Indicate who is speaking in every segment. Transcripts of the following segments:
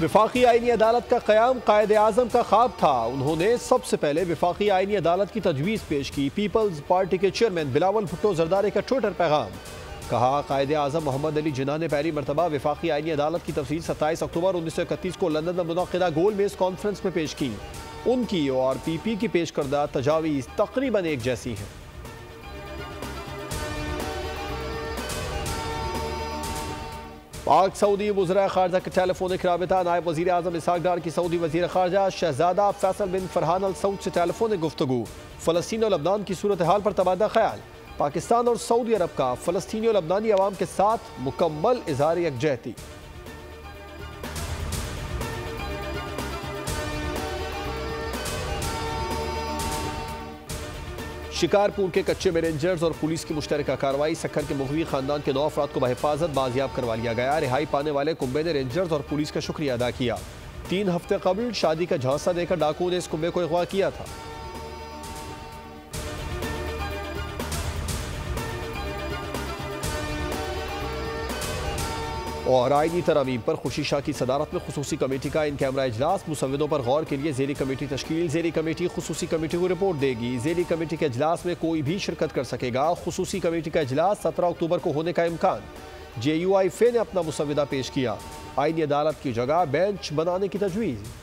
Speaker 1: वफाकी आईनी अदालत का क़याम कायदे आज़म का ख्वाब था। उन्होंने सबसे पहले वफाकी आईनी अदालत की तजवीज़ पेश की। पीपल्स पार्टी के चेयरमैन बिलावल भुट्टो जरदारी का ट्विटर पैगाम। कहा, कायदे आज़म मोहम्मद अली जिन्ना ने पहली मरतबा वफाकी आईनी अदालत की तफसील 27 अक्टूबर 1931 को लंदन में मुनक़िदा गोल मेज़ कॉन्फ्रेंस में पेश की। उनकी और PP की पेश करदा तजावीज़ तकरीबन एक जैसी हैं। पाक सऊदी वज़ीर ख़ारजा के टेलीफोनिक राबिता। नायब वज़ीर आज़म इसहाक़ डार की सऊदी वज़ीर ख़ारजा शहज़ादा फैसल बिन फरहान अल सऊद से टेलीफोनिक गुफ्तगू। फ़लस्तीन और लबनान की सूरत हाल पर तबादला ख्याल। पाकिस्तान और सऊदी अरब का फ़लस्तीनी और लबनानी अवाम के साथ मुकम्मल इज़हार यकजहती। शिकारपुर के कच्चे में रेंजर्स और पुलिस की मुश्तरका कार्रवाई। सक्खर के मुगवी खानदान के 9 अफराद को बहिफाजत बाजियाब करवा लिया गया। रिहाई पाने वाले कुंबे ने रेंजर्स और पुलिस का शुक्रिया अदा किया। 3 हफ्ते कबल शादी का झांसा देकर डाकुओं ने इस कुंबे को अगवा किया था। और आईनी तरमीम पर खुशी शाह की सदारत में खुसूसी कमेटी का इन कैमरा इजलास। मुसव्विदों पर गौर के लिए ज़ेरी कमेटी तश्कील। ज़ेरी कमेटी खुसूसी कमेटी को रिपोर्ट देगी। ज़ेरी कमेटी के इजलास में कोई भी शिरकत कर सकेगा। खुसूसी कमेटी का इजलास 17 अक्टूबर को होने का इम्कान। JUIFA ने अपना मुसव्विदा पेश किया। आईनी अदालत की जगह बेंच बनाने की तजवीज़।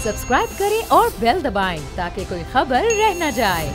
Speaker 2: सब्सक्राइब करें और बेल दबाएं ताकि कोई खबर रह न जाए।